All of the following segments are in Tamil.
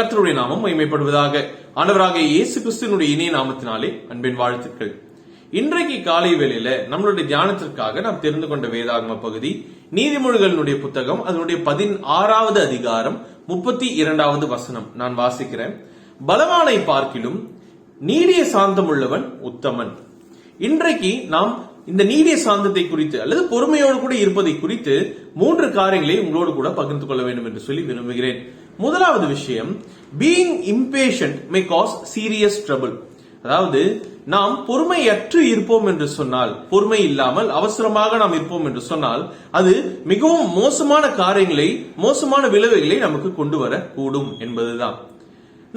கர்த்தருடைய நாமம் மகிமைப்படுவதாக. ஆண்டவராக இயேசு கிறிஸ்துவினுடைய இனிய நாமத்தினாலே அன்பின் வாழ்த்துக்கள். இன்றைக்கு காலை வேளையில நம்மளுடைய தியானத்திற்காக நாம் தெரிந்து கொண்ட வேதாகம பகுதி நீதிமொழிகளினுடைய புத்தகம், அதனுடைய 16வது அதிகாரம் 32வது வசனம். நான் வாசிக்கிறேன். பலவானை பார்க்கிலும் நீடிய சாந்தம் உள்ளவன் உத்தமன். இன்றைக்கு நாம் இந்த நீடிய சாந்தத்தை குறித்து அல்லது பொறுமையோடு கூட இருப்பதை குறித்து 3 காரியங்களை உங்களோடு கூட பகிர்ந்து கொள்ள வேண்டும் என்று சொல்லி விரும்புகிறேன். முதலாவது விஷயம், being impatient may cause serious trouble. அதாவது நாம் பொறுமையற்று இருப்போம் என்று சொன்னால், பொறுமை இல்லாமல் அவசரமாக நாம் இருப்போம் என்று சொன்னால், அது மிகவும் மோசமான காரியங்களை, மோசமான விளைவுகளை நமக்கு கொண்டு வர கூடும் என்பதுதான்.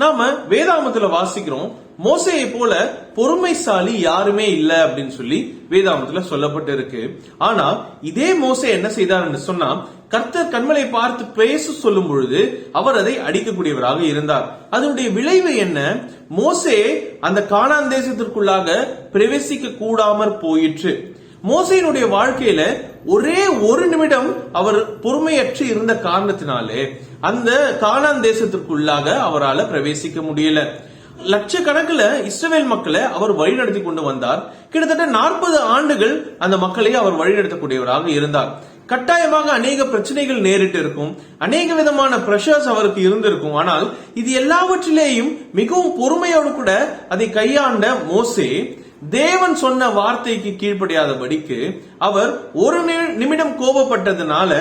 நாம வேதாகமத்துல வாசிக்கிறோம், மோசேயை போல பொறுமைசாலி யாருமே இல்ல அப்படின்னு சொல்லி வேதாகமத்துல சொல்லப்பட்டு இருக்கு. ஆனா இதே மோசே என்ன செய்தார் என்று சொன்னா, கர்த்தர் கண்மலை பார்த்து பேச சொல்லும் பொழுது அவர் அதை அடிக்கக்கூடியவராக இருந்தார். அதனுடைய விளைவு என்ன? மோசே அந்த கானான் தேசத்திற்குள்ளாக பிரவேசிக்க கூடாமற் போயிற்று. மோசேயினுடைய வாழ்க்கையில ஒரே ஒரு நிமிடம் அவர் பொறுமையற்று இருந்த காரணத்தினாலே அந்த கானான் தேசத்திற்குள்ளாக அவரால் பிரவேசிக்க முடியல. லட்சக்கணக்கில் இஸ்ரவேல் மக்களை அவர் வழிநடத்தி கொண்டு வந்தார். கிட்டத்தட்ட 40 ஆண்டுகள் அந்த மக்களை அவர் வழிநடத்தக்கூடியவராக இருந்தார். கட்டாயமாக அநேக பிரச்சனைகள் நேரிட்டு இருக்கும், அநேக விதமான பிரஷர்ஸ் அவருக்கு இருந்திருக்கும். ஆனால் இது எல்லாவற்றிலேயும் மிகவும் பொறுமையோடு கூட அதை கையாண்ட மோசே தேவன் சொன்ன வார்த்தைக்கு கீழ்ப்படியாதபடிக்கு அவர் ஒரு நிமிடம் கோபப்பட்டதுனால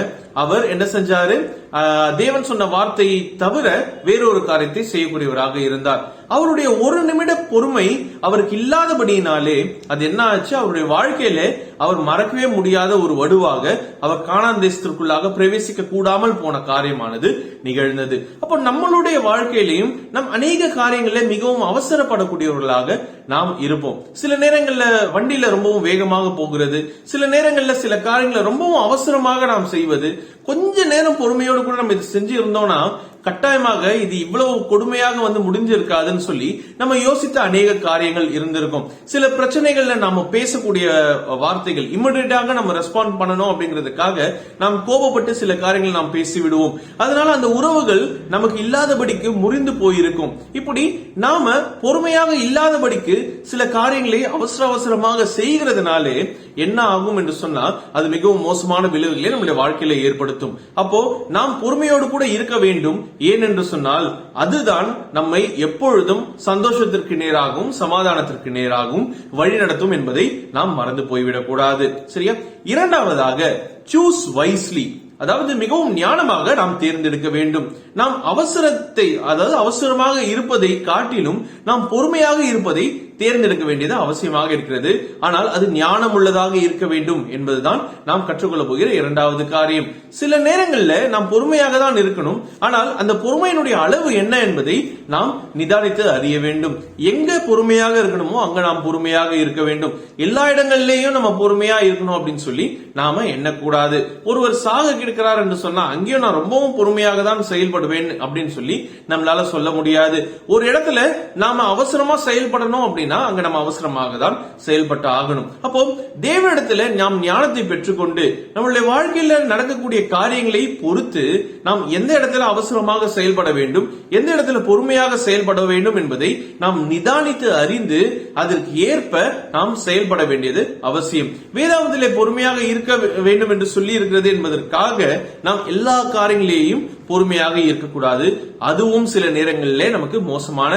அவர் என்ன செஞ்சாரு? தேவன் சொன்ன வார்த்தையை தவிர வேறொரு காரியத்தை செய்யக்கூடியவராக இருந்தார். அவருடைய ஒரு நிமிட பொறுமை அவருக்கு இல்லாதபடியினாலே அது என்ன ஆச்சு? அவருடைய வாழ்க்கையில அவர் மறக்கவே முடியாத ஒரு வடுவாக அவர் கானான் தேசத்திற்குள்ளாக பிரவேசிக்க கூடாமல் போன காரியமானது நிகழ்ந்தது. அப்போ நம்மளுடைய வாழ்க்கையிலையும் நம் அநேக காரியங்கள மிகவும் அவசரப்படக்கூடியவர்களாக நாம் இருப்போம். சில நேரங்கள்ல வண்டியில ரொம்பவும் வேகமாக போகிறது, சில நேரங்கள்ல சில காரியங்களை ரொம்பவும் அவசரமாக நாம் செய்வது. கொஞ்ச நேரம் பொறுமையோடு கூட நம்ம இது செஞ்சு இருந்தோம்னா கட்டாயமாக இது இவ்வளவு கொடுமையாக வந்து முடிஞ்சிருக்காதுன்னு சொல்லி நம்ம யோசித்த அநேக காரியங்கள் இருந்திருக்கும். சில பிரச்சனைகள்ல நாம பேசக்கூடிய வார்த்தைகள் இமிடியேட்டாக நம்ம ரெஸ்பாண்ட் பண்ணணும் அப்படிங்கிறதுக்காக நாம் கோபப்பட்டு சில காரியங்கள் நாம் பேசி விடுவோம். அதனால அந்த உறவுகள் நமக்கு இல்லாதபடிக்கு முறிந்து போயிருக்கும். இப்படி நாம பொறுமையாக இல்லாதபடிக்கு சில காரியங்களை அவசரமாக செய்கிறதுனாலே என்ன ஆகும் என்று சொன்னால் அது மிகவும் மோசமான விளைவுகளை நம்முடைய வாழ்க்கையில ஏற்படுத்தும். அப்போ நாம் பொறுமையோடு கூட இருக்க வேண்டும். ஏனென்று சொன்னால் அதுதான் நம்மை எப்பொழுதும் சந்தோஷத்திற்கு நேராகவும் சமாதானத்திற்கு நேராகவும் வழிநடத்தும் என்பதை நாம் மறந்து போய்விடக் கூடாது. சரியா? இரண்டாவதாக, சூஸ் வைஸ்லி. அதாவது மிகவும் ஞானமாக நாம் தேர்ந்தெடுக்க வேண்டும். நாம் அவசரத்தை, அதாவது அவசரமாக இருப்பதை காட்டிலும் நாம் பொறுமையாக இருப்பதை தேர்ந்தெடுக்க வேண்டியது அவசியமாக இருக்கிறது. ஆனால் அது ஞானம் உள்ளதாக இருக்க வேண்டும் என்பதுதான் நாம் கற்றுக்கொள்ள போகிற இரண்டாவது காரியம். சில நேரங்களில் நாம் பொறுமையாக தான் இருக்கணும், ஆனால் அந்த பொறுமையினுடைய அளவு என்ன என்பதை நாம் நிதானித்து அறிய வேண்டும். எங்க பொறுமையாக இருக்கணுமோ அங்க நாம் பொறுமையாக இருக்க வேண்டும். எல்லா இடங்களிலேயும் நம்ம பொறுமையா இருக்கணும் அப்படின்னு சொல்லி நாம எண்ணக்கூடாது. ஒருவர் சாக இருக்கிறார் என்று சொன்னா அங்கேயும் நான் ரொம்பவும் பொறுமையாக தான் செயல்படுவேன் அப்படின்னு சொல்லி நம்மளால சொல்ல முடியாது. ஒரு இடத்துல நாம அவசரமா செயல்படணும் அப்படின்னா அங்க நம்ம அவசரமாக தான் செயல்பட்டு ஆகணும். அப்போ தேவனிடத்துல நாம் ஞானத்தை பெற்றுக்கொண்டு நம்மளுடைய வாழ்க்கையில நடக்கக்கூடிய காரியங்களை பொறுத்து நாம் எந்த இடத்துல அவசரமாக செயல்பட வேண்டும், எந்த இடத்துல பொறுமையாக செயல்பட வேண்டும் என்பதை நாம் நிதானித்து அறிந்து அதற்கு ஏற்ப நாம் செயல்பட வேண்டியது அவசியம். வேதாகமத்திலே பொறுமையாக இருக்க வேண்டும் என்று சொல்லி இருக்கிறது என்பதற்காக நாம் எல்லா காரியங்களையும் பொறுமையாக இருக்கக்கூடாது. அதுவும் சில நேரங்களிலே நமக்கு மோசமான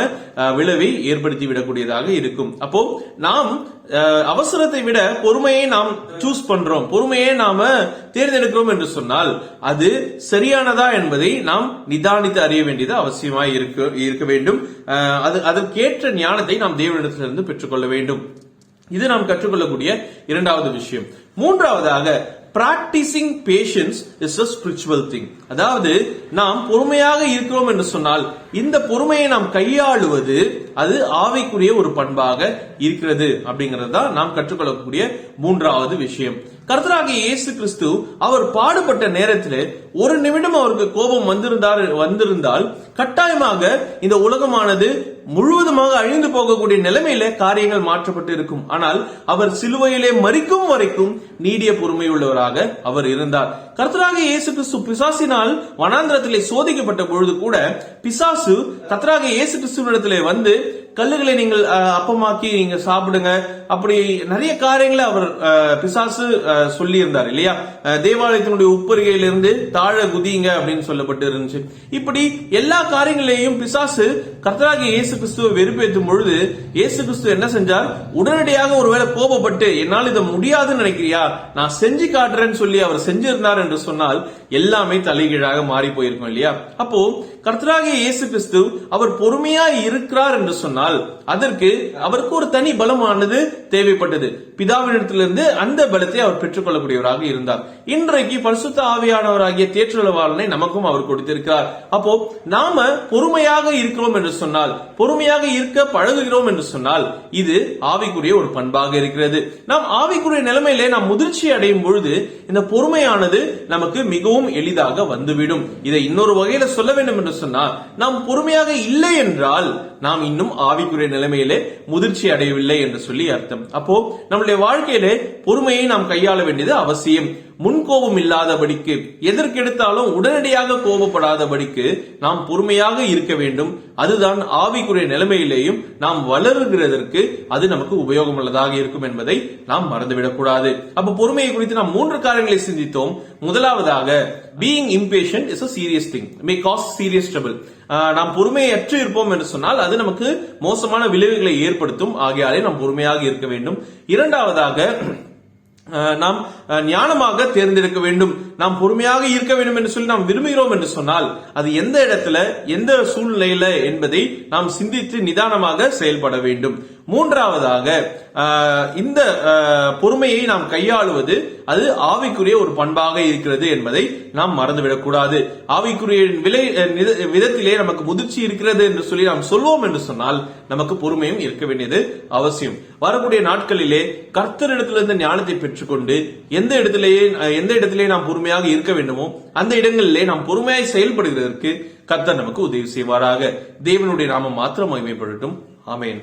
விளைவை ஏற்படுத்தி விடக்கூடியதாக இருக்கும். அப்போ நாம் அவசரத்தை விட பொறுமையை நாம் சூஸ் பண்றோம், பொறுமையை நாம தேர்ந்தெடுக்கிறோம் என்று சொன்னால் அது சரியானதா என்பதை நாம் நிதானித்து அறிய வேண்டியது அவசியமாய் இருக்க வேண்டும். அதற்கேற்ற ஞானத்தை நாம் தேவனிடத்திலிருந்து பெற்றுக்கொள்ள வேண்டும். இது நாம் கற்றுக்கொள்ளக்கூடிய இரண்டாவது விஷயம். மூன்றாவதாக, practising patience is a spiritual thing. அதாவது நாம் பொறுமையாக இருக்கிறோம் என்று சொன்னால் இந்த பொறுமையை நாம் கையாளுவது அது ஆவிக்குரிய ஒரு பண்பாக இருக்கிறது அப்படிங்கிறது தான் நாம் கற்றுக்கொள்ளக்கூடிய மூன்றாவது விஷயம். கர்த்தராகிய இயேசு கிறிஸ்து அவர் பாடுபட்ட நேரத்தில் ஒரு நிமிடம் அவருக்கு கோபம் வந்திருந்தால் கட்டாயமாக இந்த உலகமானது முழுவதுமாக அழிந்து போகக்கூடிய நிலைமையில காரியங்கள் மாற்றப்பட்டு இருக்கும். ஆனால் அவர் சிலுவையிலே மரிக்கும் வரைக்கும் நீடிய பொறுமை உள்ளவராக அவர் இருந்தார். கர்த்தராகிய இயேசு கிறிஸ்து பிசாசினால் வனாந்திரத்திலே சோதிக்கப்பட்ட பொழுது கூட பிசாசு கர்த்தராகிய இயேசு கிறிஸ்துவிடத்திலே வந்து கல்லுகளை நீங்கள் அப்பமாக்கி நீங்க சாப்பிடுங்க, அப்படி நிறைய காரியங்களை அவர் பிசாசு சொல்லி இருந்தார் இல்லையா. தேவாலயத்தினுடைய உப்பரிகையிலிருந்து தாழ குதிங்க அப்படின்னு சொல்லப்பட்டு இருந்துச்சு. இப்படி எல்லா காரியங்களையும் பிசாசு கர்த்தராகிய இயேசு கிறிஸ்துவை வெறுப்பேற்றும் பொழுது இயேசு கிறிஸ்து என்ன செஞ்சார்? உடனடியாக ஒருவேளை கோபப்பட்டு என்னால் இதை முடியாதுன்னு நினைக்கிறியா, நான் செஞ்சு காட்டுறேன்னு சொல்லி அவர் செஞ்சிருந்தார் என்று சொன்னால் எல்லாமே தலைகீழாக மாறி போயிருக்கும் இல்லையா. அப்போ கர்த்தராகிய இயேசு கிறிஸ்து அவர் பொறுமையா இருக்கிறார் என்று சொன்னால் அதற்கு அவருக்கு ஒரு தனி பலமானது தேவைப்பட்டது. பிதாவினிடத்திலிருந்து அந்த பலத்தை அவர் பெற்றுக்கொள்ளக்கூடியவராக இருந்தார். இன்றைக்கு பரிசுத்த ஆவியானவராகிய தேற்றளவாளனை நமக்கும் அவர் கொடுத்திருக்கிறார். அப்போ நாம பொறுமையாக இருக்கிறோம் என்று சொன்னால், பொறுமையாக இருக்க பழகுகிறோம் என்று சொன்னால் இது ஆவிக்குரிய ஒரு பண்பாக இருக்கிறது. நாம் ஆவிக்குரிய நிலைமையிலே நாம் முதிர்ச்சி அடையும் பொழுது இந்த பொறுமையானது நமக்கு மிகவும் எளிதாக வந்துவிடும். இதை இன்னொரு வகையில சொல்ல வேண்டும் என்று சொன்னால், நாம் பொறுமையாக இல்லை என்றால் நாம் இன்னும் ஆவிக்குரிய நிலைமையிலே முதிர்ச்சி அடையவில்லை என்று சொல்லி அர்த்தம். அப்போ நம்முடைய வாழ்க்கையிலே பொறுமையை நாம் கையாள வேண்டியது அவசியம். முன்கோபம் இல்லாதபடிக்கு, எதற்கெடுத்தாலும் உடனடியாக கோபப்படாதபடிக்கு நாம் பொறுமையாக இருக்க வேண்டும். அதுதான் ஆவிக்குரிய நிலைமையிலேயும் நாம் வளருகிறதற்கு அது நமக்கு உபயோகம் உள்ளதாக இருக்கும் என்பதை நாம் மறந்துவிடக்கூடாது. அப்ப பொறுமையை குறித்து நாம் 3 காரியங்களை சிந்தித்தோம். முதலாவதாக, being impatient is a serious thing, may cause serious trouble. நாம் பொறுமையற்று இருப்போம் என்று சொன்னால் அது நமக்கு மோசமான விளைவுகளை ஏற்படுத்தும். ஆகையாலே நாம் பொறுமையாக இருக்க வேண்டும். இரண்டாவதாக, நாம் ஞானமாக தேர்ந்தெடுக்க வேண்டும். நாம் பொறுமையாக இருக்க வேண்டும் என்று சொல்லி நாம் விரும்புகிறோம் என்று சொன்னால் அது எந்த இடத்துல எந்த சூழ்நிலையில என்பதை நாம் சிந்தித்து நிதானமாக செயல்பட வேண்டும். மூன்றாவதாக, இந்த பொறுமையை நாம் கையாளுவது அது ஆவிக்குரிய ஒரு பண்பாக இருக்கிறது என்பதை நாம் மறந்துவிடக்கூடாது. ஆவிக்குரிய விதத்திலே நமக்கு முதிர்ச்சி இருக்கிறது என்று சொல்லி நாம் சொல்வோம் என்று சொன்னால் நமக்கு பொறுமையும் இருக்க வேண்டியது அவசியம். வரக்கூடிய நாட்களிலே கர்த்தரிடத்திலிருந்து ஞானத்தை பெற்றுக்கொண்டு எந்த இடத்திலே நாம் பொறுமையாக இருக்க வேண்டுமோ அந்த இடங்களிலே நாம் பொறுமையாய் செயல்படுவதற்கு கர்த்தர் நமக்கு உதவி செய்வாராக. தேவனுடைய நாமம் மாத்திரம் மகிமைப்படட்டும். ஆமென்.